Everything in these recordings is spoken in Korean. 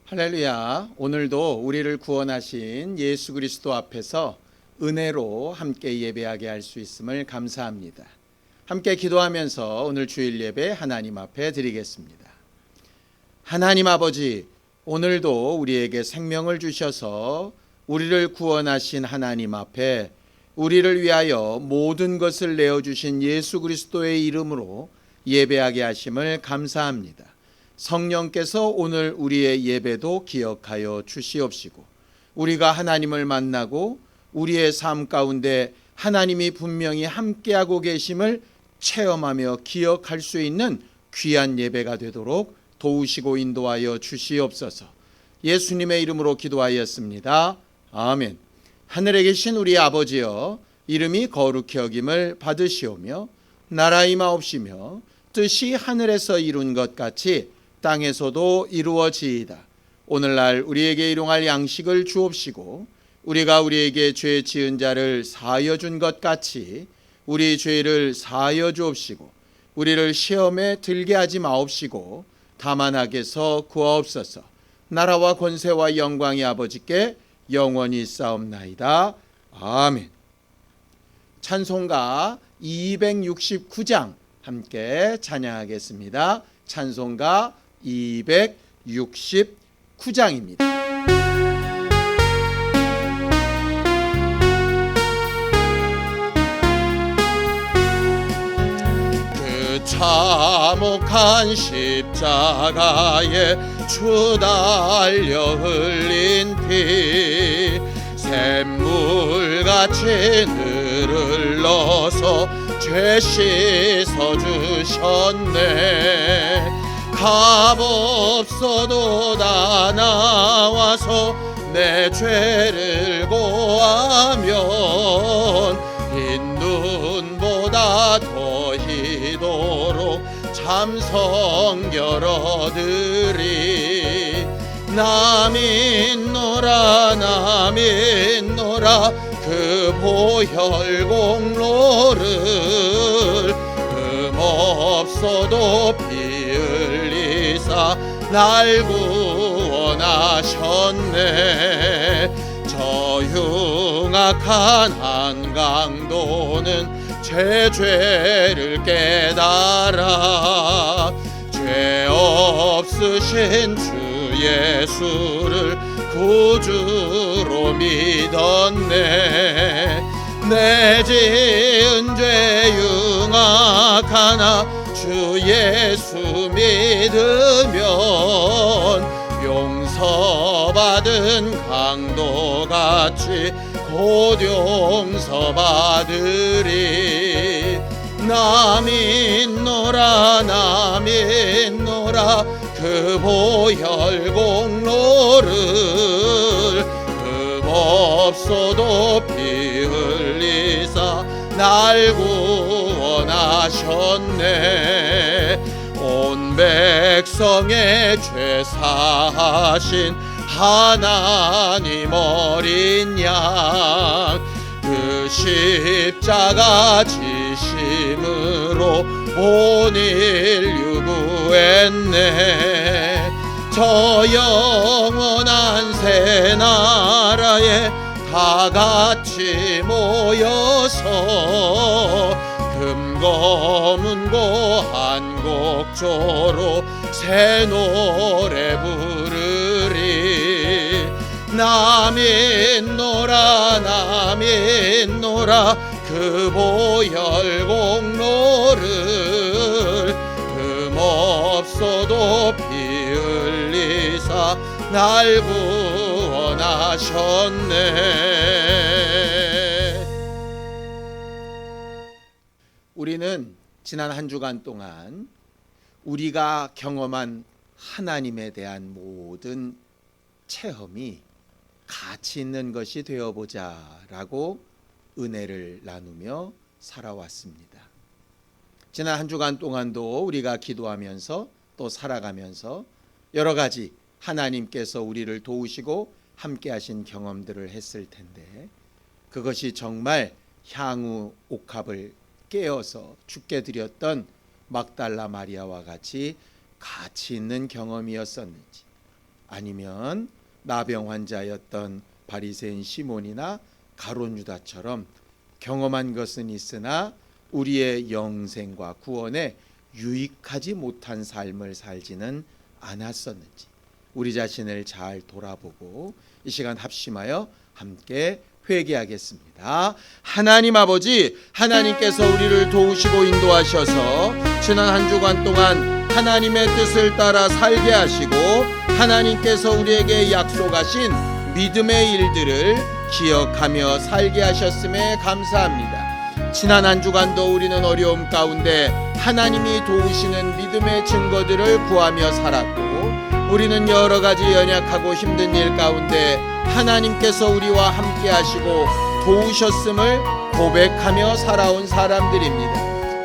할렐루야. 오늘도 우리를 구원하신 예수 그리스도 앞에서 은혜로 함께 예배하게 할 수 있음을 감사합니다. 함께 기도하면서 오늘 주일 예배 하나님 앞에 드리겠습니다. 하나님 아버지, 오늘도 우리에게 생명을 주셔서 우리를 구원하신 하나님 앞에 우리를 위하여 모든 것을 내어주신 예수 그리스도의 이름으로 예배하게 하심을 감사합니다. 성령께서 오늘 우리의 예배도 기억하여 주시옵시고, 우리가 하나님을 만나고 우리의 삶 가운데 하나님이 분명히 함께하고 계심을 체험하며 기억할 수 있는 귀한 예배가 되도록 도우시고 인도하여 주시옵소서. 예수님의 이름으로 기도하였습니다. 아멘. 하늘에 계신 우리 아버지여, 이름이 거룩히 여김을 받으시오며 나라 임하옵시며 뜻이 하늘에서 이룬 것 같이 땅에서도 이루어지이다. 오늘날 우리에게 일용할 양식을 주옵시고, 우리가 우리에게 죄 지은 자를 사하여 준 것 같이 우리 죄를 사하여 주옵시고, 우리를 시험에 들게 하지 마옵시고 다만 악에서 구하옵소서. 나라와 권세와 영광이 아버지께 영원히 있사옵나이다. 아멘. 찬송가 269장 함께 찬양하겠습니다. 찬송가 269장입니다. 그 참혹한 십자가에 주 달려 흘린 피, 샘물같이 늘을 넣어서 죄 씻어주셨네. 값없어도 다 나와서 내 죄를 고하면 흰 눈보다 더히도록 참 성결 얻으리. 나 믿노라 나 믿노라 그 보혈 공로를, 흠없어도 피 흘리사 날 구원하셨네. 저 흉악한 한강도는 제 죄를 깨달아 죄 없으신 주 예수를 구주로 믿었네. 내 지은 죄 흉악하나 주 예수 믿으면 용서받은 강도같이 곧 용서받으리. 나 믿노라 나 믿노라 그 보혈 공로를, 흠없어도 피 흘리사 날 구원하셨네. 온 백성의 죄 사하신 하나님 어린 양, 그 십자가 지심으로 온 인류 구했네. 저 영원한 새 나라에 다 같이 모여서 금검은고 한곡조로 새 노래 부르리. 나 믿노라 나 믿노라 그 보혈 공로를, 흠없어도 피 흘리사 날 구원하셨네. 우리는 지난 한 주간 동안 우리가 경험한 하나님에 대한 모든 체험이 가치 있는 것이 되어보자 라고 은혜를 나누며 살아왔습니다. 지난 한 주간 동안도 우리가 기도하면서 또 살아가면서 여러 가지 하나님께서 우리를 도우시고 함께 하신 경험들을 했을 텐데, 그것이 정말 향후 옥합을 깨어서 죽게 드렸던 막달라 마리아와 같이 가치 있는 경험이었었는지, 아니면 나병 환자였던 바리새인 시몬이나 가룟 유다처럼 경험한 것은 있으나 우리의 영생과 구원에 유익하지 못한 삶을 살지는 않았었는지 우리 자신을 잘 돌아보고 이 시간 합심하여 함께 회개하겠습니다. 하나님 아버지, 하나님께서 우리를 도우시고 인도하셔서 지난 한 주간 동안 하나님의 뜻을 따라 살게 하시고 하나님께서 우리에게 약속하신 믿음의 일들을 기억하며 살게 하셨음에 감사합니다. 지난 한 주간도 우리는 어려움 가운데 하나님이 도우시는 믿음의 증거들을 구하며 살았고 우리는 여러 가지 연약하고 힘든 일 가운데 하나님께서 우리와 함께 하시고 도우셨음을 고백하며 살아온 사람들입니다.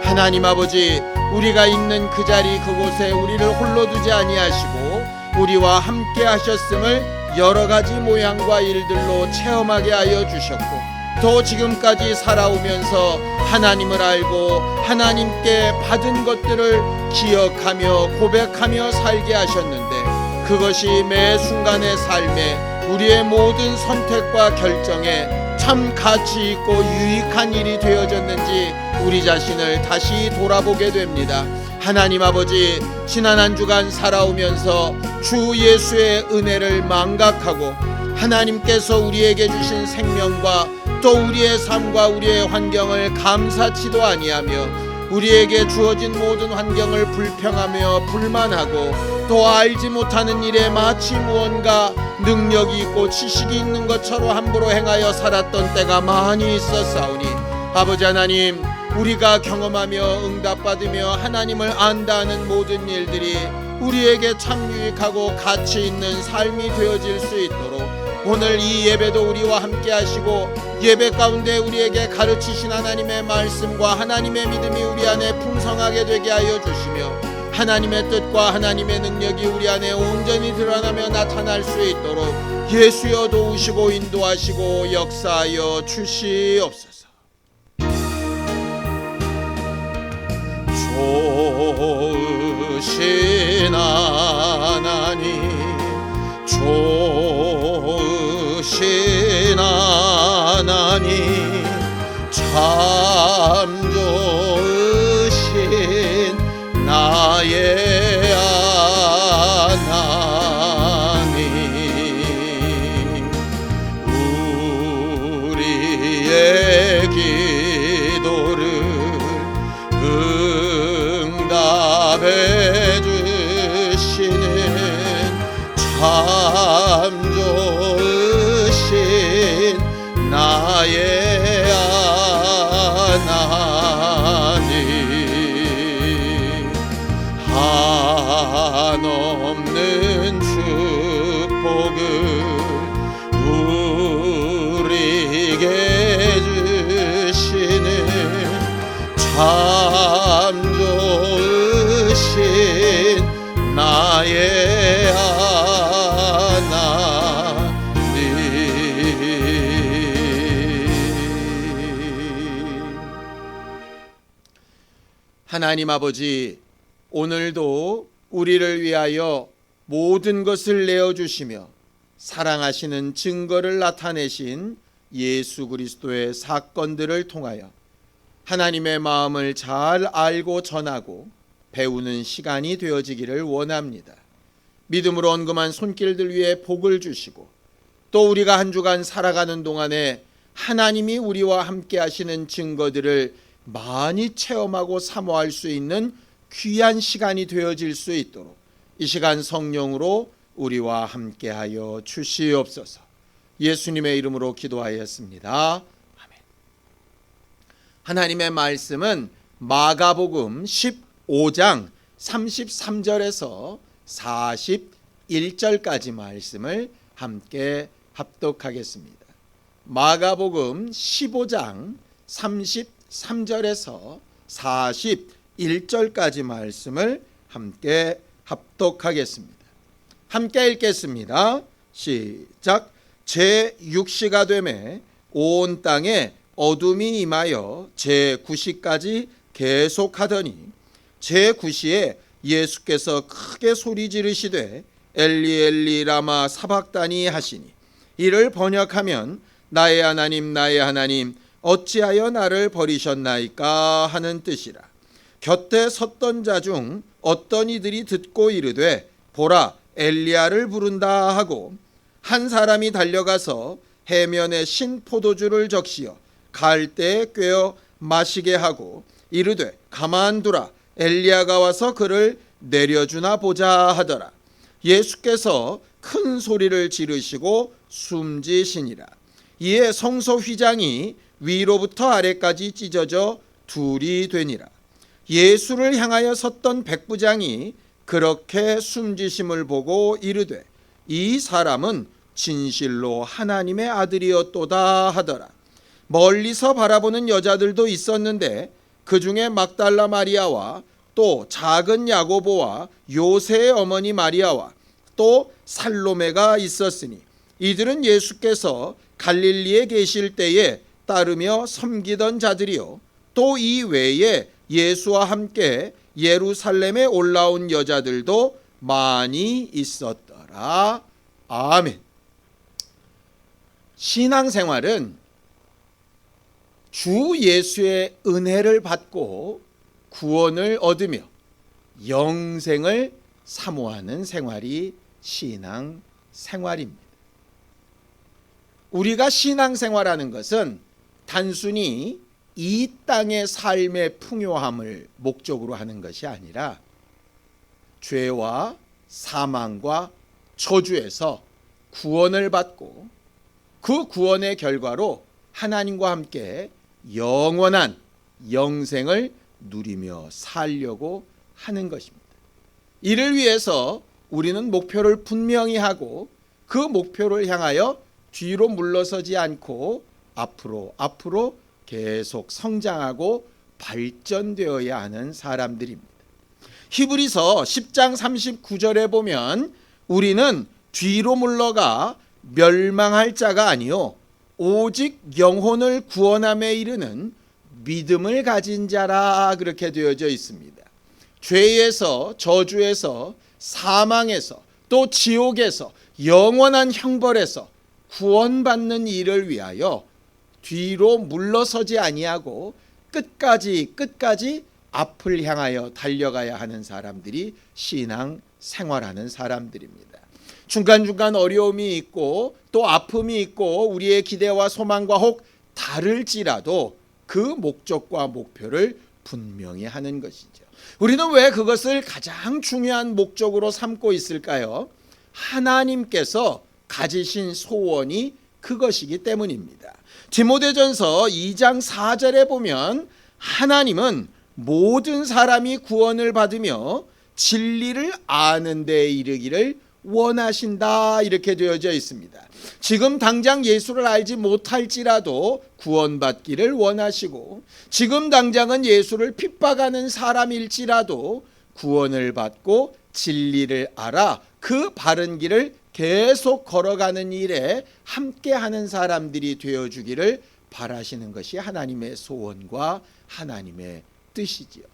하나님 아버지, 우리가 있는 그 자리 그곳에 우리를 홀로 두지 아니하시고 우리와 함께 하셨음을 여러 가지 모양과 일들로 체험하게 하여 주셨고 또 지금까지 살아오면서 하나님을 알고 하나님께 받은 것들을 기억하며 고백하며 살게 하셨는데 그것이 매 순간의 삶에 우리의 모든 선택과 결정에 참 가치 있고 유익한 일이 되어졌는지 우리 자신을 다시 돌아보게 됩니다. 하나님 아버지, 지난 한 주간 살아오면서 주 예수의 은혜를 망각하고 하나님께서 우리에게 주신 생명과 또 우리의 삶과 우리의 환경을 감사치도 아니하며 우리에게 주어진 모든 환경을 불평하며 불만하고 또 알지 못하는 일에 마치 무언가 능력이 있고 지식이 있는 것처럼 함부로 행하여 살았던 때가 많이 있었사오니 아버지 하나님, 우리가 경험하며 응답받으며 하나님을 안다는 모든 일들이 우리에게 참 유익하고 가치 있는 삶이 되어질 수 있도록 오늘 이 예배도 우리와 함께 하시고 예배 가운데 우리에게 가르치신 하나님의 말씀과 하나님의 믿음이 우리 안에 풍성하게 되게 하여 주시며 하나님의 뜻과 하나님의 능력이 우리 안에 온전히 드러나며 나타날 수 있도록 예수여 도우시고 인도하시고 역사하여 주시옵소서. 좋으신 하나님, 좋으신 하나님, 참 좋으신 나의 하나님, 우리의 기도를 응답해 주시는 참 좋으신 나의 하나님, 한없는 축복을 우리에게 주시는 참 좋으신 나의 하나님 아버지, 오늘도 우리를 위하여 모든 것을 내어주시며 사랑하시는 증거를 나타내신 예수 그리스도의 사건들을 통하여 하나님의 마음을 잘 알고 전하고 배우는 시간이 되어지기를 원합니다. 믿음으로 언금한 손길들 위에 복을 주시고 또 우리가 한 주간 살아가는 동안에 하나님이 우리와 함께 하시는 증거들을 많이 체험하고 사모할 수 있는 귀한 시간이 되어질 수 있도록 이 시간 성령으로 우리와 함께하여 주시옵소서. 예수님의 이름으로 기도하였습니다. 아멘. 하나님의 말씀은 마가복음 15장 33절에서 41절까지 말씀을 함께 합독하겠습니다. 마가복음 15장 33절에서 41절까지 말씀을 함께 합독하겠습니다. 함께 읽겠습니다. 시작. 제6시가 되매 온 땅에 어둠이 임하여 제9시까지 계속하더니 제9시에 예수께서 크게 소리 지르시되 엘리 엘리 라마 사박다니 하시니 이를 번역하면 나의 하나님 나의 하나님 어찌하여 나를 버리셨나이까 하는 뜻이라. 곁에 섰던 자 중 어떤 이들이 듣고 이르되 보라 엘리야를 부른다 하고 한 사람이 달려가서 해면에 신 포도주를 적시어 갈대에 꿰어 마시게 하고 이르되 가만두라 엘리야가 와서 그를 내려주나 보자 하더라. 예수께서 큰 소리를 지르시고 숨지시니라. 이에 성소 휘장이 위로부터 아래까지 찢어져 둘이 되니라. 예수를 향하여 섰던 백부장이 그렇게 숨지심을 보고 이르되 이 사람은 진실로 하나님의 아들이었도다 하더라. 멀리서 바라보는 여자들도 있었는데 그 중에 막달라 마리아와 또 작은 야고보와 요새의 어머니 마리아와 또 살로메가 있었으니 이들은 예수께서 갈릴리에 계실 때에 따르며 섬기던 자들이요 또 이 외에 예수와 함께 예루살렘에 올라온 여자들도 많이 있었더라. 아멘. 신앙생활은 주 예수의 은혜를 받고 구원을 얻으며 영생을 사모하는 생활이 신앙생활입니다. 우리가 신앙생활하는 것은 단순히 이 땅의 삶의 풍요함을 목적으로 하는 것이 아니라 죄와 사망과 저주에서 구원을 받고 그 구원의 결과로 하나님과 함께 영원한 영생을 누리며 살려고 하는 것입니다. 이를 위해서 우리는 목표를 분명히 하고 그 목표를 향하여 뒤로 물러서지 않고 앞으로 계속 성장하고 발전되어야 하는 사람들입니다. 히브리서 10장 39절에 보면 우리는 뒤로 물러가 멸망할 자가 아니요 오직 영혼을 구원함에 이르는 믿음을 가진 자라 그렇게 되어져 있습니다. 죄에서 저주에서 사망에서 또 지옥에서 영원한 형벌에서 구원받는 일을 위하여 뒤로 물러서지 아니하고 끝까지 앞을 향하여 달려가야 하는 사람들이 신앙 생활하는 사람들입니다. 중간중간 어려움이 있고 또 아픔이 있고 우리의 기대와 소망과 혹 다를지라도 그 목적과 목표를 분명히 하는 것이죠. 우리는 왜 그것을 가장 중요한 목적으로 삼고 있을까요? 하나님께서 가지신 소원이 그것이기 때문입니다. 디모데전서 2장 4절에 보면 하나님은 모든 사람이 구원을 받으며 진리를 아는 데 이르기를 원하신다 이렇게 되어져 있습니다. 지금 당장 예수를 알지 못할지라도 구원받기를 원하시고 지금 당장은 예수를 핍박하는 사람일지라도 구원을 받고 진리를 알아 그 바른 길을 계속 걸어가는 일에 함께하는 사람들이 되어주기를 바라시는 것이 하나님의 소원과 하나님의 뜻이지요.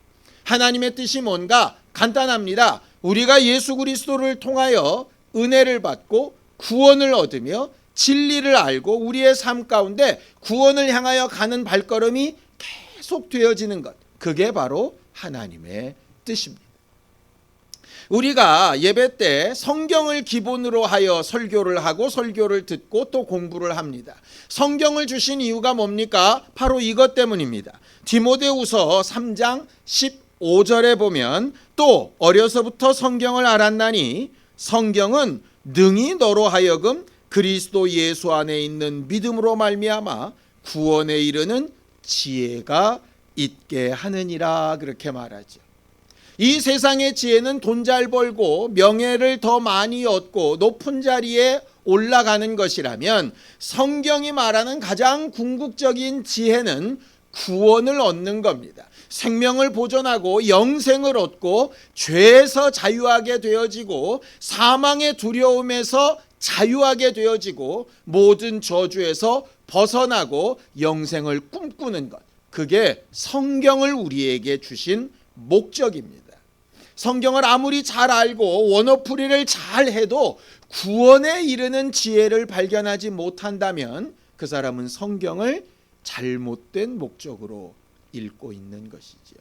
하나님의 뜻이 뭔가 간단합니다. 우리가 예수 그리스도를 통하여 은혜를 받고 구원을 얻으며 진리를 알고 우리의 삶 가운데 구원을 향하여 가는 발걸음이 계속 되어지는 것, 그게 바로 하나님의 뜻입니다. 우리가 예배 때 성경을 기본으로 하여 설교를 하고 설교를 듣고 또 공부를 합니다. 성경을 주신 이유가 뭡니까? 바로 이것 때문입니다. 디모데후서 3장 15절에 보면 또 어려서부터 성경을 알았나니 성경은 능히 너로 하여금 그리스도 예수 안에 있는 믿음으로 말미암아 구원에 이르는 지혜가 있게 하느니라 그렇게 말하죠. 이 세상의 지혜는 돈 잘 벌고 명예를 더 많이 얻고 높은 자리에 올라가는 것이라면 성경이 말하는 가장 궁극적인 지혜는 구원을 얻는 겁니다. 생명을 보존하고 영생을 얻고 죄에서 자유하게 되어지고 사망의 두려움에서 자유하게 되어지고 모든 저주에서 벗어나고 영생을 꿈꾸는 것, 그게 성경을 우리에게 주신 목적입니다. 성경을 아무리 잘 알고 원어풀이를 잘 해도 구원에 이르는 지혜를 발견하지 못한다면 그 사람은 성경을 잘못된 목적으로 읽고 있는 것이지요.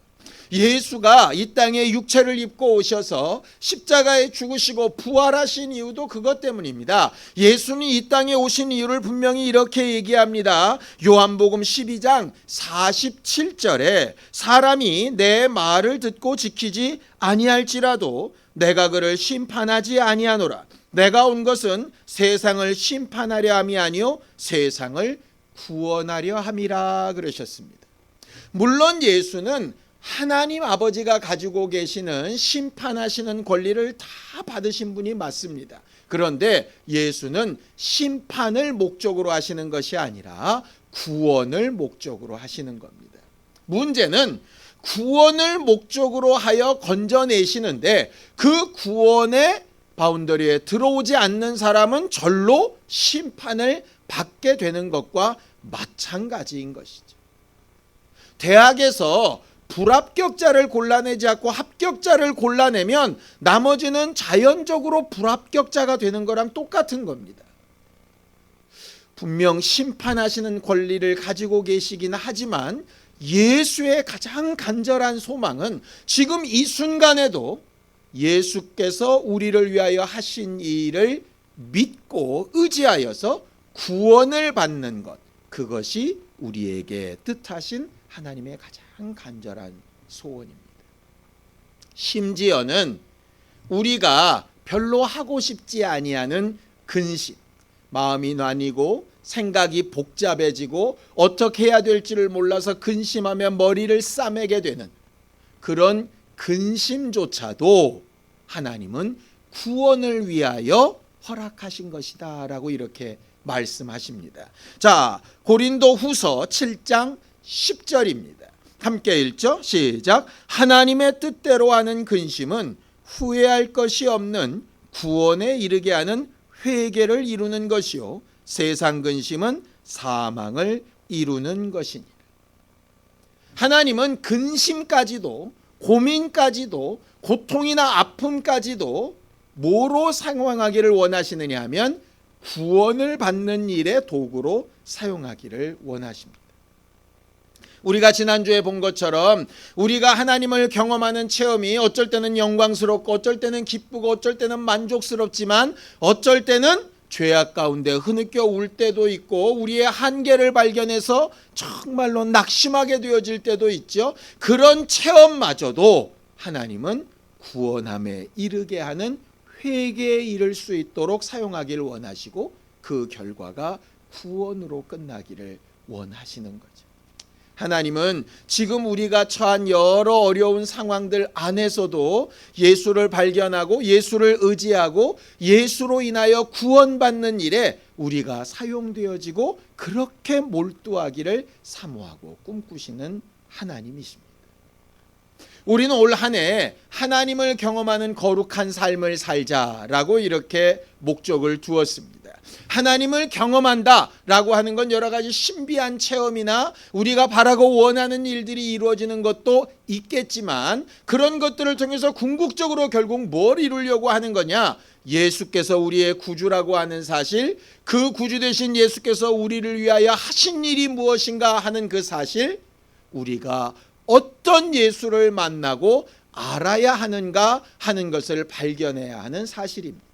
예수가 이 땅에 육체를 입고 오셔서 십자가에 죽으시고 부활하신 이유도 그것 때문입니다. 예수는 이 땅에 오신 이유를 분명히 이렇게 얘기합니다. 요한복음 12장 47절에 사람이 내 말을 듣고 지키지 아니할지라도 내가 그를 심판하지 아니하노라. 내가 온 것은 세상을 심판하려 함이 아니요 세상을 구원하려 함이라 그러셨습니다. 물론 예수는 하나님 아버지가 가지고 계시는 심판하시는 권리를 다 받으신 분이 맞습니다. 그런데 예수는 심판을 목적으로 하시는 것이 아니라 구원을 목적으로 하시는 겁니다. 문제는 구원을 목적으로 하여 건져내시는데 그 구원의 바운더리에 들어오지 않는 사람은 절로 심판을 받게 되는 것과 마찬가지인 것이죠. 대학에서 불합격자를 골라내지 않고 합격자를 골라내면 나머지는 자연적으로 불합격자가 되는 거랑 똑같은 겁니다. 분명 심판하시는 권리를 가지고 계시긴 하지만 예수의 가장 간절한 소망은 지금 이 순간에도 예수께서 우리를 위하여 하신 일을 믿고 의지하여서 구원을 받는 것, 그것이 우리에게 뜻하신 하나님의 가장 간절한 소원입니다. 심지어는 우리가 별로 하고 싶지 아니하는 근심, 마음이 나뉘고 생각이 복잡해지고 어떻게 해야 될지를 몰라서 근심하며 머리를 싸매게 되는 그런 근심조차도 하나님은 구원을 위하여 허락하신 것이다 라고 이렇게 말씀하십니다. 자, 고린도 후서 7장 10절입니다. 함께 읽죠. 시작. 하나님의 뜻대로 하는 근심은 후회할 것이 없는 구원에 이르게 하는 회개를 이루는 것이요 세상 근심은 사망을 이루는 것이니라. 하나님은 근심까지도 고민까지도 고통이나 아픔까지도 뭐로 사용하기를 원하시느냐 하면 구원을 받는 일의 도구로 사용하기를 원하십니다. 우리가 지난주에 본 것처럼 우리가 하나님을 경험하는 체험이 어쩔 때는 영광스럽고 어쩔 때는 기쁘고 어쩔 때는 만족스럽지만 어쩔 때는 죄악 가운데 흐느껴 울 때도 있고 우리의 한계를 발견해서 정말로 낙심하게 되어질 때도 있죠. 그런 체험마저도 하나님은 구원함에 이르게 하는 회개에 이를 수 있도록 사용하기를 원하시고 그 결과가 구원으로 끝나기를 원하시는 거죠. 하나님은 지금 우리가 처한 여러 어려운 상황들 안에서도 예수를 발견하고 예수를 의지하고 예수로 인하여 구원받는 일에 우리가 사용되어지고 그렇게 몰두하기를 사모하고 꿈꾸시는 하나님이십니다. 우리는 올 한 해 하나님을 경험하는 거룩한 삶을 살자라고 이렇게 목적을 두었습니다. 하나님을 경험한다라고 하는 건 여러 가지 신비한 체험이나 우리가 바라고 원하는 일들이 이루어지는 것도 있겠지만 그런 것들을 통해서 궁극적으로 결국 뭘 이루려고 하는 거냐? 예수께서 우리의 구주라고 하는 사실, 그 구주 되신 예수께서 우리를 위하여 하신 일이 무엇인가 하는 그 사실, 우리가 어떤 예수를 만나고 알아야 하는가 하는 것을 발견해야 하는 사실입니다.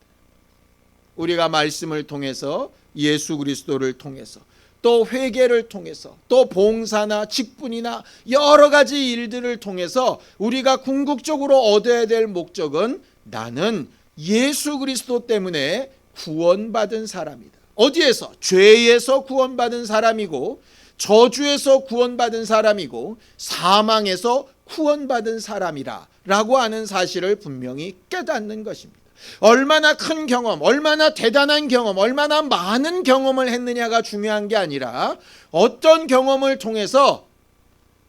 우리가 말씀을 통해서 예수 그리스도를 통해서 또 회개를 통해서 또 봉사나 직분이나 여러 가지 일들을 통해서 우리가 궁극적으로 얻어야 될 목적은 나는 예수 그리스도 때문에 구원받은 사람이다. 어디에서? 죄에서 구원받은 사람이고 저주에서 구원받은 사람이고 사망에서 구원받은 사람이라 라고 하는 사실을 분명히 깨닫는 것입니다. 얼마나 큰 경험, 얼마나 대단한 경험, 얼마나 많은 경험을 했느냐가 중요한 게 아니라 어떤 경험을 통해서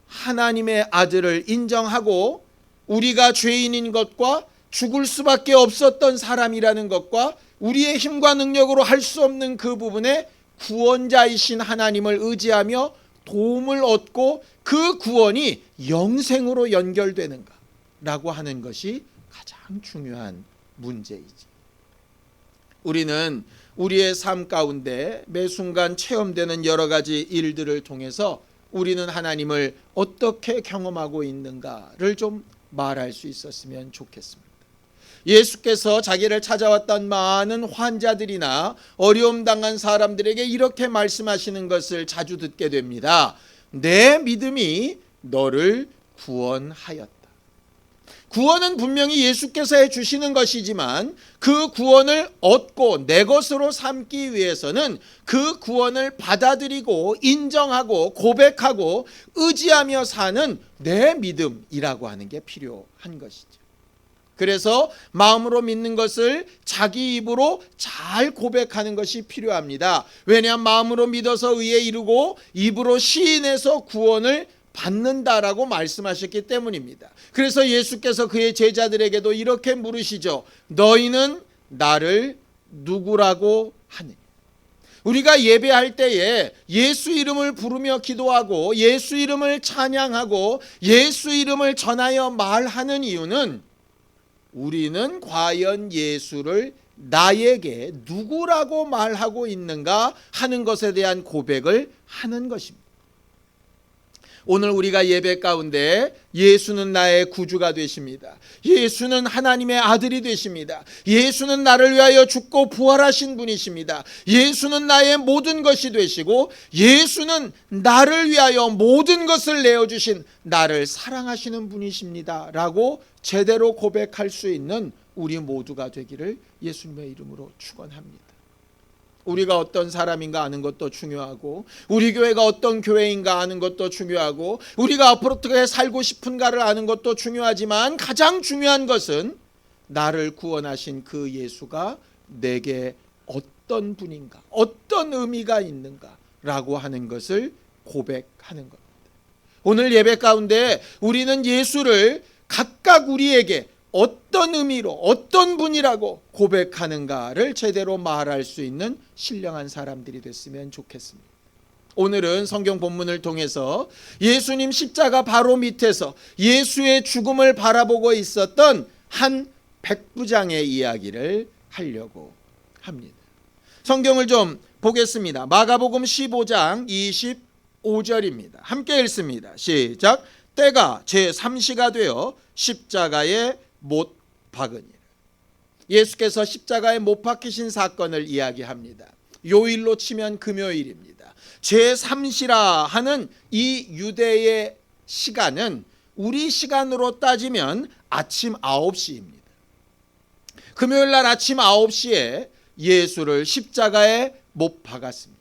하나님의 아들을 인정하고 우리가 죄인인 것과 죽을 수밖에 없었던 사람이라는 것과 우리의 힘과 능력으로 할 수 없는 그 부분에 구원자이신 하나님을 의지하며 도움을 얻고 그 구원이 영생으로 연결되는가 라고 하는 것이 가장 중요한 문제이지. 우리는 우리의 삶 가운데 매 순간 체험되는 여러 가지 일들을 통해서 우리는 하나님을 어떻게 경험하고 있는가를 좀 말할 수 있었으면 좋겠습니다. 예수께서 자기를 찾아왔던 많은 환자들이나 어려움 당한 사람들에게 이렇게 말씀하시는 것을 자주 듣게 됩니다. 내 믿음이 너를 구원하였다. 구원은 분명히 예수께서 해주시는 것이지만 그 구원을 얻고 내 것으로 삼기 위해서는 그 구원을 받아들이고 인정하고 고백하고 의지하며 사는 내 믿음이라고 하는 게 필요한 것이죠. 그래서 마음으로 믿는 것을 자기 입으로 잘 고백하는 것이 필요합니다. 왜냐하면 마음으로 믿어서 의에 이르고 입으로 시인해서 구원을 받는다라고 말씀하셨기 때문입니다. 그래서 예수께서 그의 제자들에게도 이렇게 물으시죠. 너희는 나를 누구라고 하느냐? 우리가 예배할 때에 예수 이름을 부르며 기도하고 예수 이름을 찬양하고 예수 이름을 전하여 말하는 이유는 우리는 과연 예수를 나에게 누구라고 말하고 있는가 하는 것에 대한 고백을 하는 것입니다. 오늘 우리가 예배 가운데 예수는 나의 구주가 되십니다. 예수는 하나님의 아들이 되십니다. 예수는 나를 위하여 죽고 부활하신 분이십니다. 예수는 나의 모든 것이 되시고 예수는 나를 위하여 모든 것을 내어주신 나를 사랑하시는 분이십니다 라고 제대로 고백할 수 있는 우리 모두가 되기를 예수님의 이름으로 축원합니다. 우리가 어떤 사람인가 아는 것도 중요하고 우리 교회가 어떤 교회인가 아는 것도 중요하고 우리가 앞으로 어떻게 살고 싶은가를 아는 것도 중요하지만 가장 중요한 것은 나를 구원하신 그 예수가 내게 어떤 분인가, 어떤 의미가 있는가라고 하는 것을 고백하는 겁니다. 오늘 예배 가운데 우리는 예수를 각각 우리에게 어떤 의미로 어떤 분이라고 고백하는가를 제대로 말할 수 있는 신령한 사람들이 됐으면 좋겠습니다. 오늘은 성경 본문을 통해서 예수님 십자가 바로 밑에서 예수의 죽음을 바라보고 있었던 한 백부장의 이야기를 하려고 합니다. 성경을 좀 보겠습니다. 마가복음 15장 25절입니다. 함께 읽습니다. 시작. 때가 제3시가 되어 십자가에 못 박으니라. 예수께서 십자가에 못 박히신 사건을 이야기합니다. 요일로 치면 금요일입니다. 제3시라 하는 이 유대의 시간은 우리 시간으로 따지면 아침 9시입니다. 금요일 날 아침 9시에 예수를 십자가에 못 박았습니다.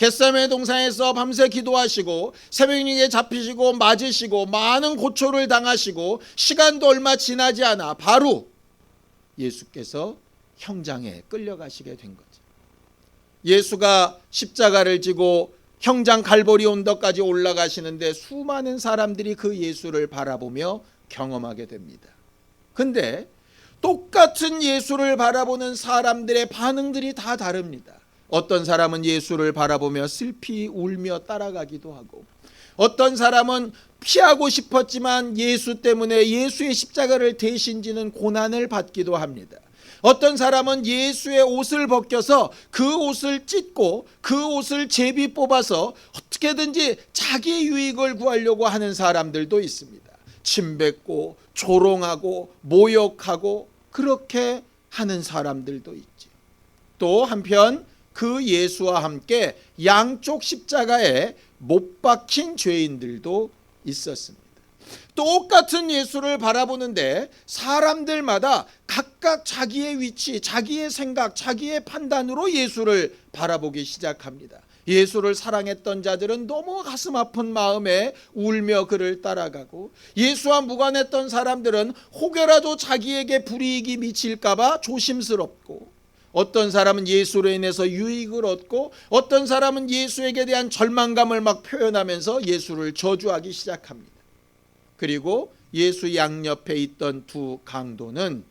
겟세마네 동산에서 밤새 기도하시고 새벽녘에 잡히시고 맞으시고 많은 고초를 당하시고 시간도 얼마 지나지 않아 바로 예수께서 형장에 끌려가시게 된 거죠. 예수가 십자가를 지고 형장 갈보리 언덕까지 올라가시는데 수많은 사람들이 그 예수를 바라보며 경험하게 됩니다. 근데 똑같은 예수를 바라보는 사람들의 반응들이 다 다릅니다. 어떤 사람은 예수를 바라보며 슬피 울며 따라가기도 하고 어떤 사람은 피하고 싶었지만 예수 때문에 예수의 십자가를 대신 지는 고난을 받기도 합니다. 어떤 사람은 예수의 옷을 벗겨서 그 옷을 찢고 그 옷을 제비 뽑아서 어떻게든지 자기 유익을 구하려고 하는 사람들도 있습니다. 침뱉고 조롱하고 모욕하고 그렇게 하는 사람들도 있죠. 또 한편 그 예수와 함께 양쪽 십자가에 못 박힌 죄인들도 있었습니다. 똑같은 예수를 바라보는데 사람들마다 각각 자기의 위치, 자기의 생각, 자기의 판단으로 예수를 바라보기 시작합니다. 예수를 사랑했던 자들은 너무 가슴 아픈 마음에 울며 그를 따라가고 예수와 무관했던 사람들은 혹여라도 자기에게 불이익이 미칠까 봐 조심스럽고 어떤 사람은 예수로 인해서 유익을 얻고 어떤 사람은 예수에게 대한 절망감을 막 표현하면서 예수를 저주하기 시작합니다. 그리고 예수 양옆에 있던 두 강도는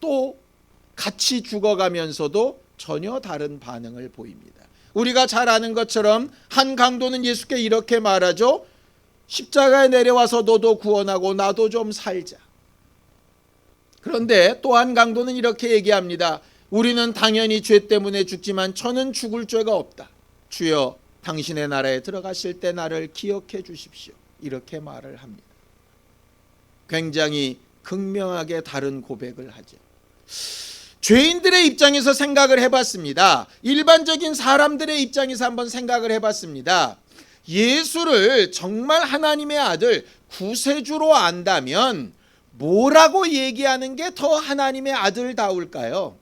또 같이 죽어가면서도 전혀 다른 반응을 보입니다. 우리가 잘 아는 것처럼 한 강도는 예수께 이렇게 말하죠. 십자가에 내려와서 너도 구원하고 나도 좀 살자. 그런데 또 한 강도는 이렇게 얘기합니다. 우리는 당연히 죄 때문에 죽지만 저는 죽을 죄가 없다. 주여 당신의 나라에 들어가실 때 나를 기억해 주십시오. 이렇게 말을 합니다. 굉장히 극명하게 다른 고백을 하죠. 죄인들의 입장에서 생각을 해봤습니다. 일반적인 사람들의 입장에서 한번 생각을 해봤습니다. 예수를 정말 하나님의 아들 구세주로 안다면 뭐라고 얘기하는 게 더 하나님의 아들다울까요?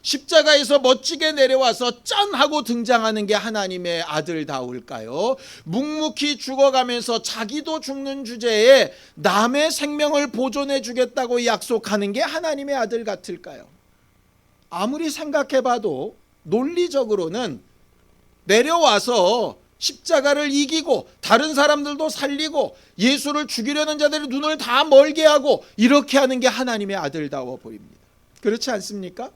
십자가에서 멋지게 내려와서 짠 하고 등장하는 게 하나님의 아들다울까요? 묵묵히 죽어가면서 자기도 죽는 주제에 남의 생명을 보존해 주겠다고 약속하는 게 하나님의 아들 같을까요? 아무리 생각해봐도 논리적으로는 내려와서 십자가를 이기고 다른 사람들도 살리고 예수를 죽이려는 자들의 눈을 다 멀게 하고 이렇게 하는 게 하나님의 아들다워 보입니다. 그렇지 않습니까?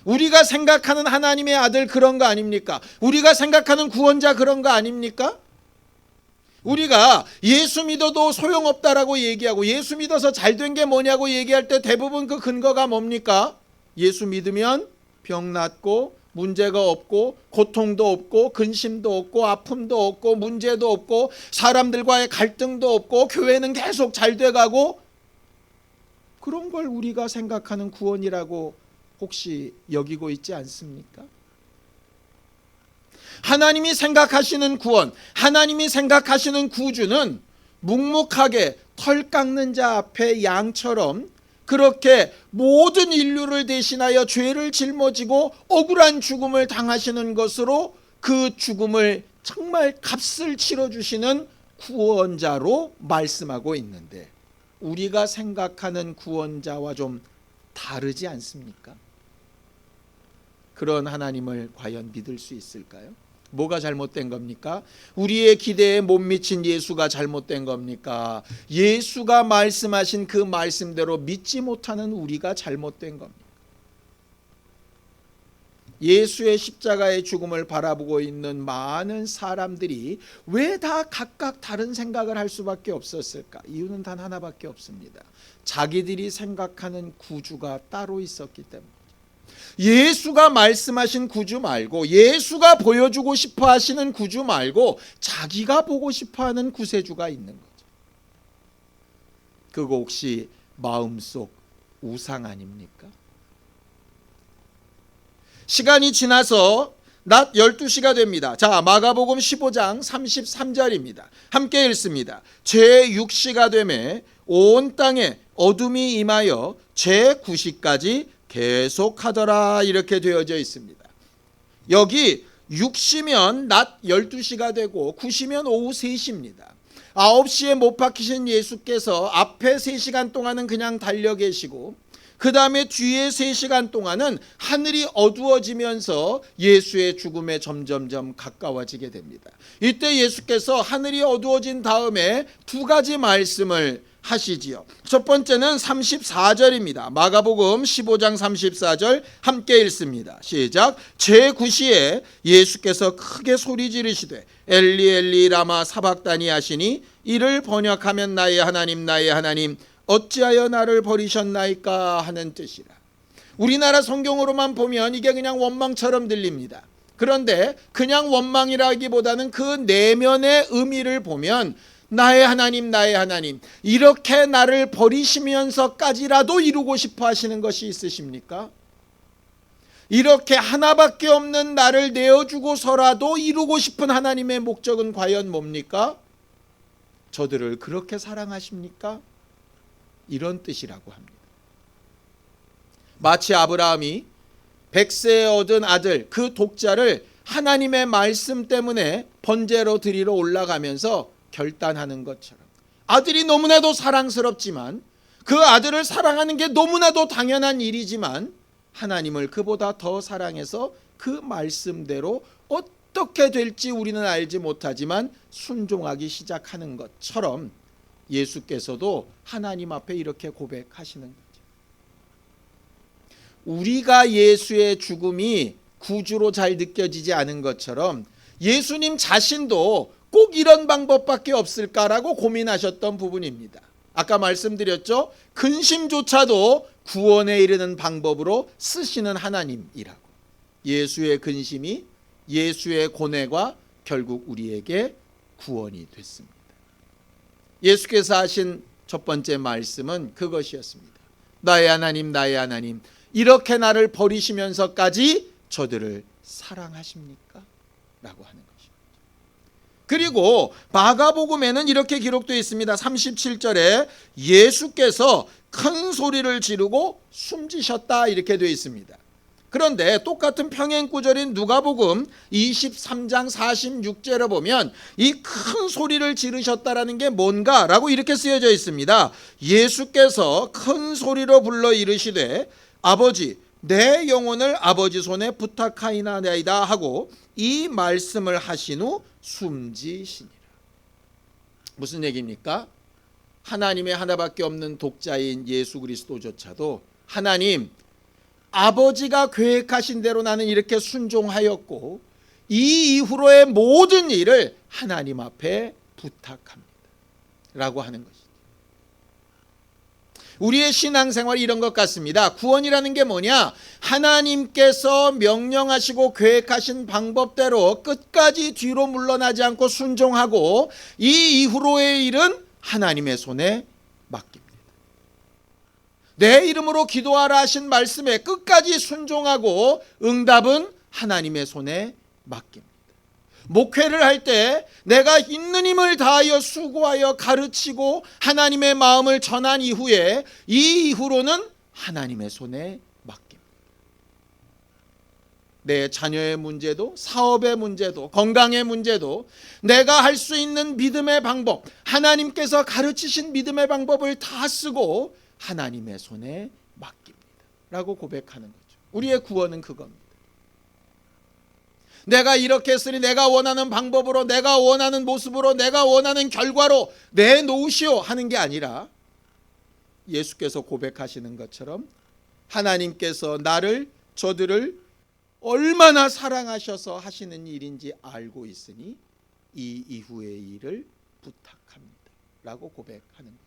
우리가 생각하는 하나님의 아들 그런 거 아닙니까? 우리가 생각하는 구원자 그런 거 아닙니까? 우리가 예수 믿어도 소용없다라고 얘기하고 예수 믿어서 잘된 게 뭐냐고 얘기할 때 대부분 그 근거가 뭡니까? 예수 믿으면 병 낫고 문제가 없고 고통도 없고 근심도 없고 아픔도 없고 문제도 없고 사람들과의 갈등도 없고 교회는 계속 잘 돼가고 그런 걸 우리가 생각하는 구원이라고 혹시 여기고 있지 않습니까? 하나님이 생각하시는 구원, 하나님이 생각하시는 구주는 묵묵하게 털 깎는 자 앞에 양처럼 그렇게 모든 인류를 대신하여 죄를 짊어지고 억울한 죽음을 당하시는 것으로 그 죽음을 정말 값을 치러주시는 구원자로 말씀하고 있는데 우리가 생각하는 구원자와 좀 다르지 않습니까? 그런 하나님을 과연 믿을 수 있을까요? 뭐가 잘못된 겁니까? 우리의 기대에 못 미친 예수가 잘못된 겁니까? 예수가 말씀하신 그 말씀대로 믿지 못하는 우리가 잘못된 겁니다. 예수의 십자가의 죽음을 바라보고 있는 많은 사람들이 왜 다 각각 다른 생각을 할 수밖에 없었을까? 이유는 단 하나밖에 없습니다. 자기들이 생각하는 구주가 따로 있었기 때문에. 예수가 말씀하신 구주 말고 예수가 보여주고 싶어 하시는 구주 말고 자기가 보고 싶어 하는 구세주가 있는 거죠. 그거 혹시 마음속 우상 아닙니까? 시간이 지나서 낮 12시가 됩니다. 자, 마가복음 15장 33절입니다. 함께 읽습니다. 제6시가 되매 온 땅에 어둠이 임하여 제9시까지 계속하더라 이렇게 되어져 있습니다. 여기 6시면 낮 12시가 되고 9시면 오후 3시입니다. 9시에 못 박히신 예수께서 앞에 3시간 동안은 그냥 달려 계시고 그 다음에 뒤에 3시간 동안은 하늘이 어두워지면서 예수의 죽음에 점점점 가까워지게 됩니다. 이때 예수께서 하늘이 어두워진 다음에 두 가지 말씀을 하시지요. 첫 번째는 34절입니다. 마가복음 15장 34절 함께 읽습니다. 시작. 제9시에 예수께서 크게 소리 지르시되 엘리 엘리 라마 사박다니 하시니 이를 번역하면 나의 하나님 어찌하여 나를 버리셨나이까 하는 뜻이라. 우리나라 성경으로만 보면 이게 그냥 원망처럼 들립니다. 그런데 그냥 원망이라기보다는 그 내면의 의미를 보면 나의 하나님 이렇게 나를 버리시면서까지라도 이루고 싶어 하시는 것이 있으십니까? 이렇게 하나밖에 없는 나를 내어주고서라도 이루고 싶은 하나님의 목적은 과연 뭡니까? 저들을 그렇게 사랑하십니까? 이런 뜻이라고 합니다. 마치 아브라함이 100세에 얻은 아들 그 독자를 하나님의 말씀 때문에 번제로 드리러 올라가면서 결단하는 것처럼 아들이 너무나도 사랑스럽지만 그 아들을 사랑하는 게 너무나도 당연한 일이지만 하나님을 그보다 더 사랑해서 그 말씀대로 어떻게 될지 우리는 알지 못하지만 순종하기 시작하는 것처럼 예수께서도 하나님 앞에 이렇게 고백하시는 거죠. 우리가 예수의 죽음이 구주로 잘 느껴지지 않은 것처럼 예수님 자신도 꼭 이런 방법밖에 없을까라고 고민하셨던 부분입니다. 아까 말씀드렸죠. 근심조차도 구원에 이르는 방법으로 쓰시는 하나님이라고. 예수의 근심이 예수의 고뇌가 결국 우리에게 구원이 됐습니다. 예수께서 하신 첫 번째 말씀은 그것이었습니다. 나의 하나님, 나의 하나님, 이렇게 나를 버리시면서까지 저들을 사랑하십니까? 라고 하는 것입니다. 그리고 마가복음에는 이렇게 기록되어 있습니다. 37절에 예수께서 큰 소리를 지르고 숨지셨다 이렇게 되어 있습니다. 그런데 똑같은 평행 구절인 누가복음 23장 46절에 보면 이 큰 소리를 지르셨다라는 게 뭔가라고 이렇게 쓰여져 있습니다. 예수께서 큰 소리로 불러 이르시되 아버지 내 영혼을 아버지 손에 부탁하이나이다 하고 이 말씀을 하신 후 숨지시니라. 무슨 얘기입니까? 하나님의 하나밖에 없는 독자인 예수 그리스도조차도 하나님 아버지가 계획하신 대로 나는 이렇게 순종하였고 이 이후로의 모든 일을 하나님 앞에 부탁합니다 라고 하는 것이죠. 우리의 신앙생활이 이런 것 같습니다. 구원이라는 게 뭐냐? 하나님께서 명령하시고 계획하신 방법대로 끝까지 뒤로 물러나지 않고 순종하고 이 이후로의 일은 하나님의 손에 맡깁니다. 내 이름으로 기도하라 하신 말씀에 끝까지 순종하고 응답은 하나님의 손에 맡깁니다. 목회를 할 때 내가 있는 힘을 다하여 수고하여 가르치고 하나님의 마음을 전한 이후에 이 이후로는 하나님의 손에 맡깁니다. 내 자녀의 문제도 사업의 문제도 건강의 문제도 내가 할 수 있는 믿음의 방법, 하나님께서 가르치신 믿음의 방법을 다 쓰고 하나님의 손에 맡깁니다 라고 고백하는 거죠. 우리의 구원은 그겁니다. 내가 이렇게 했으니 내가 원하는 방법으로 내가 원하는 모습으로 내가 원하는 결과로 내놓으시오 하는 게 아니라 예수께서 고백하시는 것처럼 하나님께서 나를 저들을 얼마나 사랑하셔서 하시는 일인지 알고 있으니 이 이후의 일을 부탁합니다 라고 고백하는 거죠.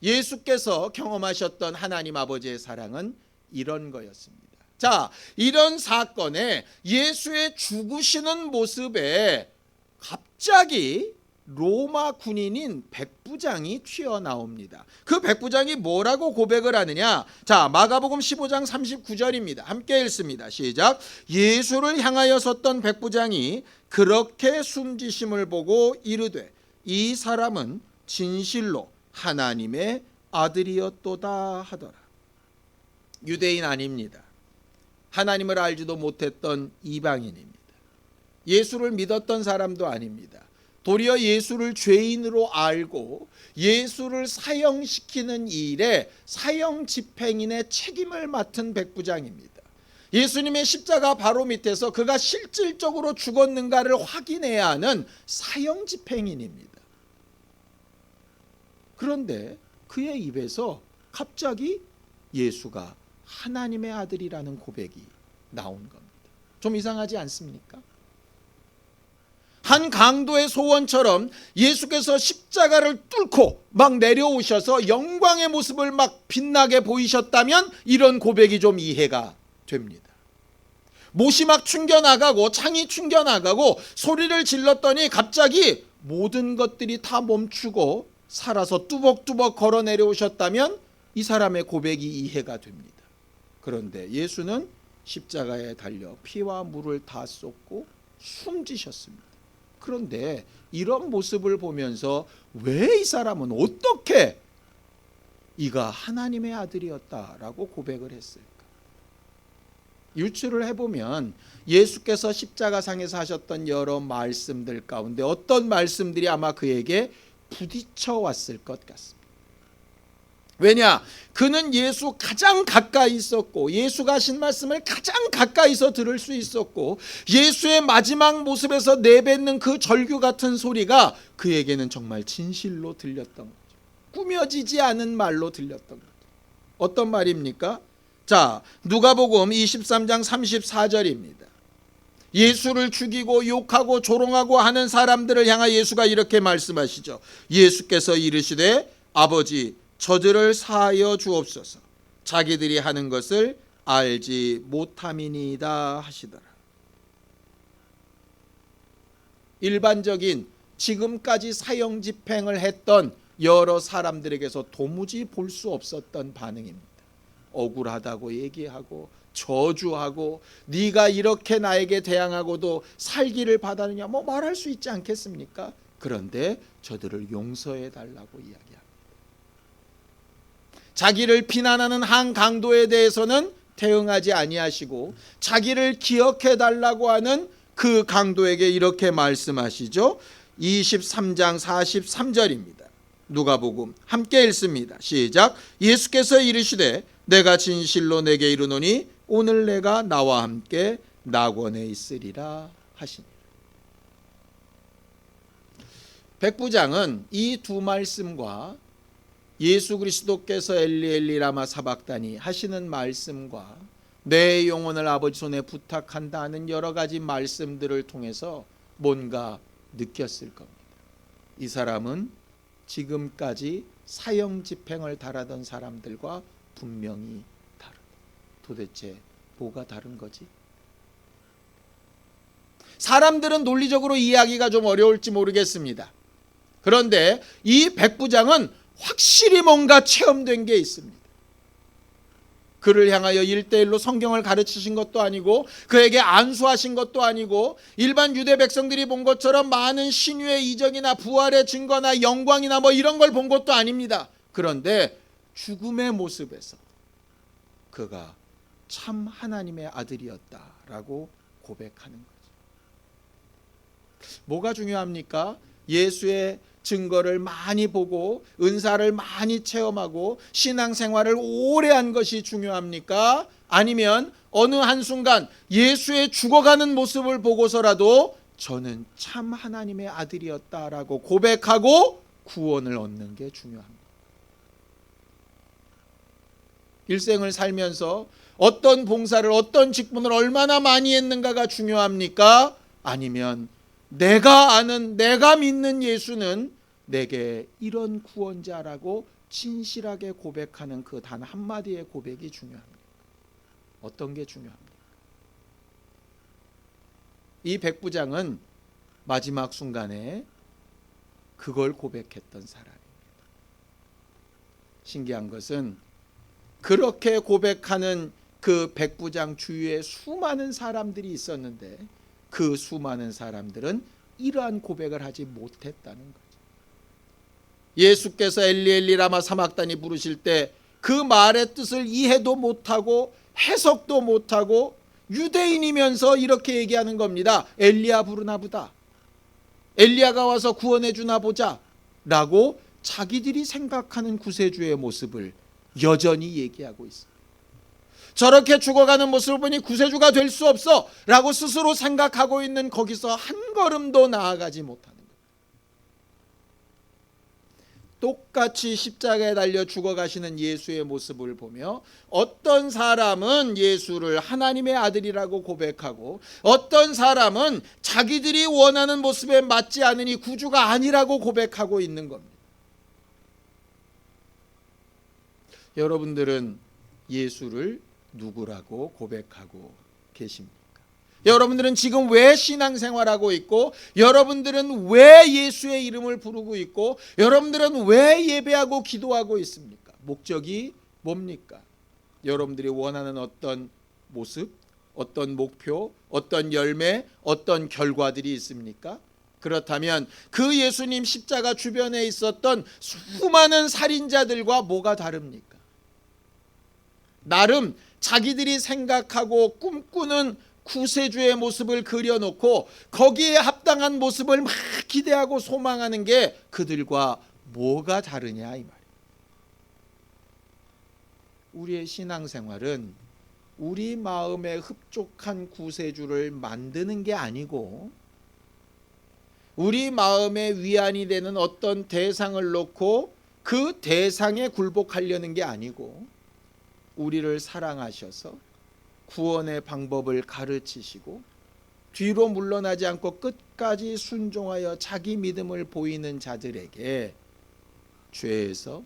예수께서 경험하셨던 하나님 아버지의 사랑은 이런 거였습니다. 자, 이런 사건에 예수의 죽으시는 모습에 갑자기 로마 군인인 백부장이 튀어나옵니다. 그 백부장이 뭐라고 고백을 하느냐? 자, 마가복음 15장 39절입니다. 함께 읽습니다. 시작. 예수를 향하여 섰던 백부장이 그렇게 숨지심을 보고 이르되 이 사람은 진실로 하나님의 아들이었도다 하더라. 유대인 아닙니다. 하나님을 알지도 못했던 이방인입니다. 예수를 믿었던 사람도 아닙니다. 도리어 예수를 죄인으로 알고 예수를 사형시키는 일에 사형 집행인의 책임을 맡은 백부장입니다. 예수님의 십자가 바로 밑에서 그가 실질적으로 죽었는가를 확인해야 하는 사형 집행인입니다. 그런데 그의 입에서 갑자기 예수가 하나님의 아들이라는 고백이 나온 겁니다. 좀 이상하지 않습니까? 한 강도의 소원처럼 예수께서 십자가를 뚫고 막 내려오셔서 영광의 모습을 막 빛나게 보이셨다면 이런 고백이 좀 이해가 됩니다. 못이 막 충겨나가고 창이 충겨나가고 소리를 질렀더니 갑자기 모든 것들이 다 멈추고 살아서 뚜벅뚜벅 걸어 내려오셨다면 이 사람의 고백이 이해가 됩니다. 그런데 예수는 십자가에 달려 피와 물을 다 쏟고 숨지셨습니다. 그런데 이런 모습을 보면서 왜 이 사람은 어떻게 이가 하나님의 아들이었다라고 고백을 했을까? 유추를 해보면 예수께서 십자가상에서 하셨던 여러 말씀들 가운데 어떤 말씀들이 아마 그에게 부딪혀 왔을 것 같습니다. 왜냐? 그는 예수 가장 가까이 있었고 예수가 하신 말씀을 가장 가까이서 들을 수 있었고 예수의 마지막 모습에서 내뱉는 그 절규 같은 소리가 그에게는 정말 진실로 들렸던 거죠. 꾸며지지 않은 말로 들렸던 거죠. 어떤 말입니까? 자, 누가복음 23장 34절입니다. 예수를 죽이고 욕하고 조롱하고 하는 사람들을 향하여 예수가 이렇게 말씀하시죠. 예수께서 이르시되 아버지 저들을 사하여 주옵소서. 자기들이 하는 것을 알지 못함이니이다 하시더라. 일반적인 지금까지 사형 집행을 했던 여러 사람들에게서 도무지 볼 수 없었던 반응입니다. 억울하다고 얘기하고 저주하고 네가 이렇게 나에게 대항하고도 살기를 바라느냐 뭐 말할 수 있지 않겠습니까? 그런데 저들을 용서해 달라고 이야기합니다. 자기를 비난하는 한 강도에 대해서는 대응하지 아니하시고 자기를 기억해 달라고 하는 그 강도에게 이렇게 말씀하시죠. 23장 43절입니다. 누가복음 함께 읽습니다. 시작. 예수께서 이르시되 내가 진실로 내게 이르노니 오늘 내가 나와 함께 낙원에 있으리라 하시니. 백부장은 이 두 말씀과 예수 그리스도께서 엘리 엘리 라마 사박다니 하시는 말씀과 내 영혼을 아버지 손에 부탁한다는 여러 가지 말씀들을 통해서 뭔가 느꼈을 겁니다. 이 사람은 지금까지 사형 집행을 달하던 사람들과 분명히 다르다. 도대체 뭐가 다른 거지? 사람들은 논리적으로 이해하기가 좀 어려울지 모르겠습니다. 그런데 이 백부장은 확실히 뭔가 체험된 게 있습니다. 그를 향하여 1:1로 성경을 가르치신 것도 아니고 그에게 안수하신 것도 아니고 일반 유대 백성들이 본 것처럼 많은 신유의 이적이나 부활의 증거나 영광이나 뭐 이런 걸 본 것도 아닙니다. 그런데 죽음의 모습에서 그가 참 하나님의 아들이었다라고 고백하는 거죠. 뭐가 중요합니까? 예수의 증거를 많이 보고 은사를 많이 체험하고 신앙생활을 오래 한 것이 중요합니까? 아니면 어느 한순간 예수의 죽어가는 모습을 보고서라도 저는 참 하나님의 아들이었다라고 고백하고 구원을 얻는 게 중요합니다. 일생을 살면서 어떤 봉사를 어떤 직분을 얼마나 많이 했는가가 중요합니까? 아니면 내가 아는 내가 믿는 예수는 내게 이런 구원자라고 진실하게 고백하는 그 단 한마디의 고백이 중요합니다. 어떤 게 중요합니까? 이 백부장은 마지막 순간에 그걸 고백했던 사람입니다. 신기한 것은 그렇게 고백하는 그 백부장 주위에 수많은 사람들이 있었는데 그 수많은 사람들은 이러한 고백을 하지 못했다는 거죠. 예수께서 엘리 엘리 라마 사막다니 부르실 때 그 말의 뜻을 이해도 못하고 해석도 못하고 유대인이면서 이렇게 얘기하는 겁니다. 엘리야 부르나 보다. 엘리야가 와서 구원해 주나 보자 라고 자기들이 생각하는 구세주의 모습을 여전히 얘기하고 있습니다. 저렇게 죽어가는 모습을 보니 구세주가 될 수 없어 라고 스스로 생각하고 있는 거기서 한 걸음도 나아가지 못하는 것. 똑같이 십자가에 달려 죽어가시는 예수의 모습을 보며 어떤 사람은 예수를 하나님의 아들이라고 고백하고 어떤 사람은 자기들이 원하는 모습에 맞지 않으니 구주가 아니라고 고백하고 있는 겁니다. 여러분들은 예수를 누구라고 고백하고 계십니까? 여러분들은 지금 왜 신앙생활하고 있고 여러분들은 왜 예수의 이름을 부르고 있고 여러분들은 왜 예배하고 기도하고 있습니까? 목적이 뭡니까? 여러분들이 원하는 어떤 모습, 어떤 목표, 어떤 열매, 어떤 결과들이 있습니까? 그렇다면 그 예수님 십자가 주변에 있었던 수많은 살인자들과 뭐가 다릅니까? 나름 자기들이 생각하고 꿈꾸는 구세주의 모습을 그려놓고 거기에 합당한 모습을 막 기대하고 소망하는 게 그들과 뭐가 다르냐 이 말이에요. 우리의 신앙생활은 우리 마음에 흡족한 구세주를 만드는 게 아니고 우리 마음에 위안이 되는 어떤 대상을 놓고 그 대상에 굴복하려는 게 아니고 우리를 사랑하셔서 구원의 방법을 가르치시고 뒤로 물러나지 않고 끝까지 순종하여 자기 믿음을 보이는 자들에게 죄에서,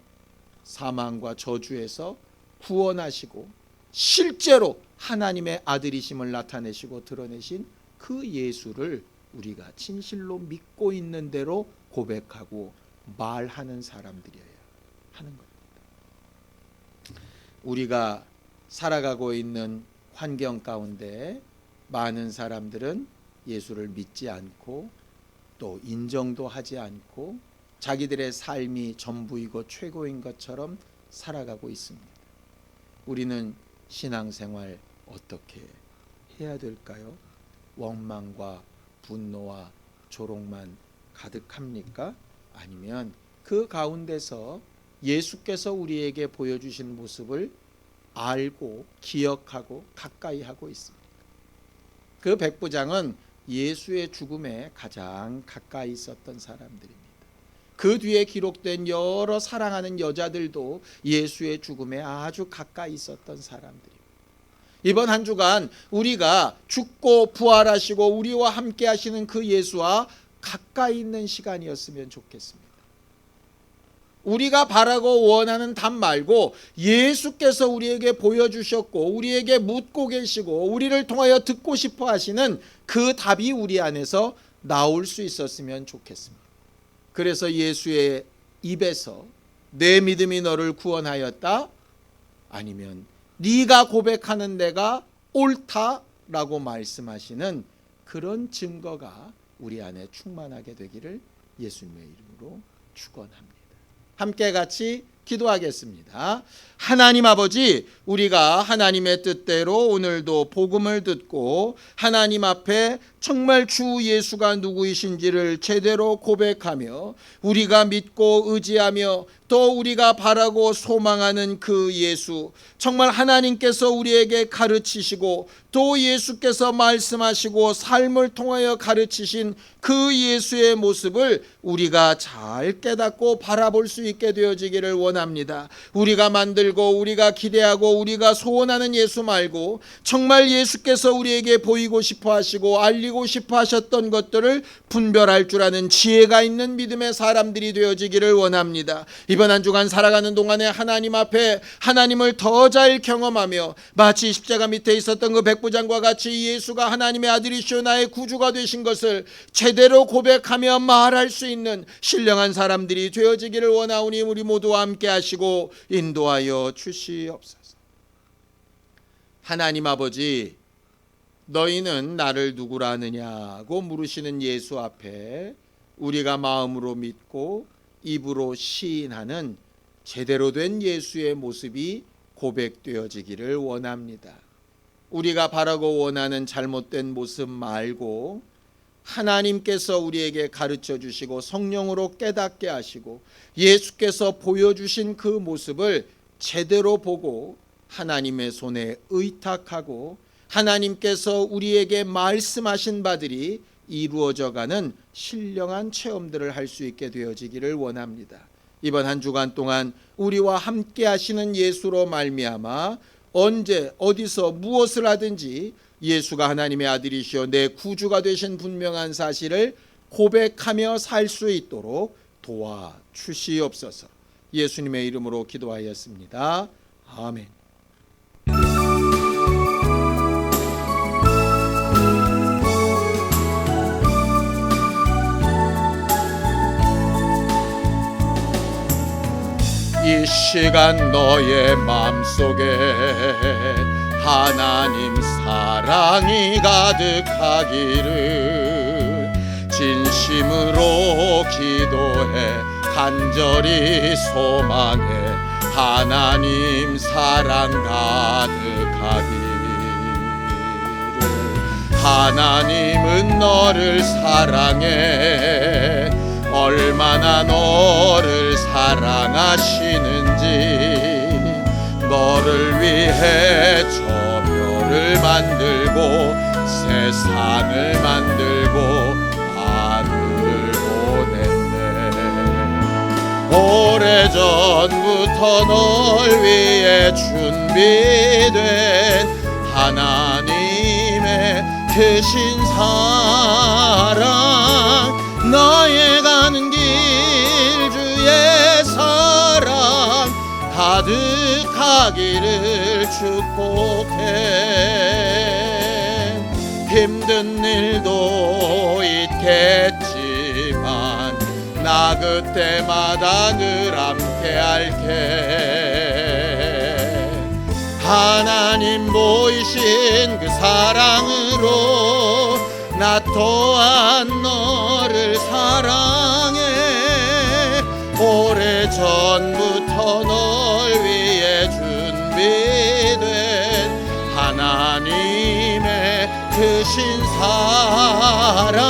사망과 저주에서 구원하시고 실제로 하나님의 아들이심을 나타내시고 드러내신 그 예수를 우리가 진실로 믿고 있는 대로 고백하고 말하는 사람들이어야 하는 겁니다. 우리가 살아가고 있는 환경 가운데 많은 사람들은 예수를 믿지 않고 또 인정도 하지 않고 자기들의 삶이 전부이고 최고인 것처럼 살아가고 있습니다. 우리는 신앙생활 어떻게 해야 될까요? 원망과 분노와 조롱만 가득합니까? 아니면 그 가운데서 예수께서 우리에게 보여주신 모습을 알고 기억하고 가까이 하고 있습니다. 그 백부장은 예수의 죽음에 가장 가까이 있었던 사람들입니다. 그 뒤에 기록된 여러 사랑하는 여자들도 예수의 죽음에 아주 가까이 있었던 사람들입니다. 이번 한 주간 우리가 죽고 부활하시고 우리와 함께 하시는 그 예수와 가까이 있는 시간이었으면 좋겠습니다. 우리가 바라고 원하는 답 말고 예수께서 우리에게 보여주셨고 우리에게 묻고 계시고 우리를 통하여 듣고 싶어 하시는 그 답이 우리 안에서 나올 수 있었으면 좋겠습니다. 그래서 예수의 입에서 내 믿음이 너를 구원하였다, 아니면 네가 고백하는 데가 옳다라고 말씀하시는 그런 증거가 우리 안에 충만하게 되기를 예수님의 이름으로 축원합니다. 함께 같이 기도하겠습니다. 하나님 아버지, 우리가 하나님의 뜻대로 오늘도 복음을 듣고 하나님 앞에 정말 주 예수가 누구이신지를 제대로 고백하며 우리가 믿고 의지하며 또 우리가 바라고 소망하는 그 예수, 정말 하나님께서 우리에게 가르치시고 또 예수께서 말씀하시고 삶을 통하여 가르치신 그 예수의 모습을 우리가 잘 깨닫고 바라볼 수 있게 되어지기를 원합니다. 우리가 만들고 우리가 기대하고 우리가 소원하는 예수 말고 정말 예수께서 우리에게 보이고 싶어 하시고 알리고 싶어 하셨던 것들을 분별할 줄 아는 지혜가 있는 믿음의 사람들이 되어지기를 원합니다. 이번 한 주간 살아가는 동안에 하나님 앞에 하나님을 더 잘 경험하며 마치 십자가 밑에 있었던 그 백부장과 같이 예수가 하나님의 아들이시오 나의 구주가 되신 것을 제대로 고백하며 말할 수 있는 신령한 사람들이 되어지기를 원하오니 우리 모두와 함께 하시고 인도하여 주시옵소서. 하나님 아버지, 너희는 나를 누구라 하느냐고 물으시는 예수 앞에 우리가 마음으로 믿고 입으로 시인하는 제대로 된 예수의 모습이 고백되어지기를 원합니다. 우리가 바라고 원하는 잘못된 모습 말고 하나님께서 우리에게 가르쳐 주시고 성령으로 깨닫게 하시고 예수께서 보여주신 그 모습을 제대로 보고 하나님의 손에 의탁하고 하나님께서 우리에게 말씀하신 바들이 이루어져가는 신령한 체험들을 할 수 있게 되어지기를 원합니다. 이번 한 주간 동안 우리와 함께 하시는 예수로 말미암아 언제 어디서 무엇을 하든지 예수가 하나님의 아들이시오 내 구주가 되신 분명한 사실을 고백하며 살 수 있도록 도와주시옵소서. 예수님의 이름으로 기도하였습니다. 아멘. 이 시간 너의 마음속에 하나님 사랑이 가득하기를 진심으로 기도해 간절히 소망해 하나님 사랑 가득하기를. 하나님은 너를 사랑해 얼마나 너를 사랑하시는지 너를 위해 저 별을 만들고 세상을 만들고 하늘을 보냈네. 오래전부터 널 위해 준비된 하나님의 크신 사랑 너의 가는 길 주의 사 가득하기를 축복해. 힘든 일도 있겠지만 나 그때마다 늘 함께 할게. 하나님 보이신 그 사랑으로 나 또한 너를 사랑해. 오래전부터 널 위해 준비된 하나님의 크신 사랑,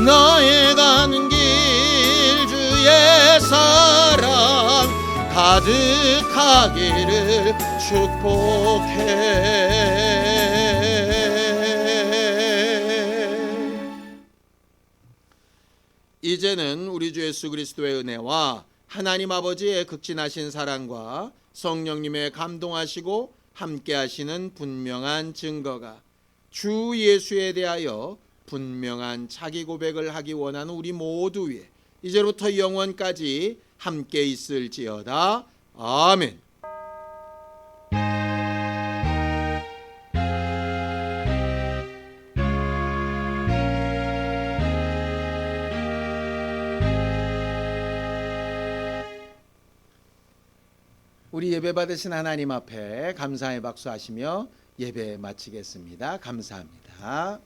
너의 가는 길 주의 사랑 가득하기를 축복해. 이제는 우리 주 예수 그리스도의 은혜와 하나님 아버지의 극진하신 사랑과 성령님의 감동하시고 함께하시는 분명한 증거가 주 예수에 대하여 분명한 자기 고백을 하기 원하는 우리 모두 위에 이제부터 영원까지 함께 있을지어다. 아멘. 우리 예배 받으신 하나님 앞에 감사의 박수 하시며 예배 마치겠습니다. 감사합니다.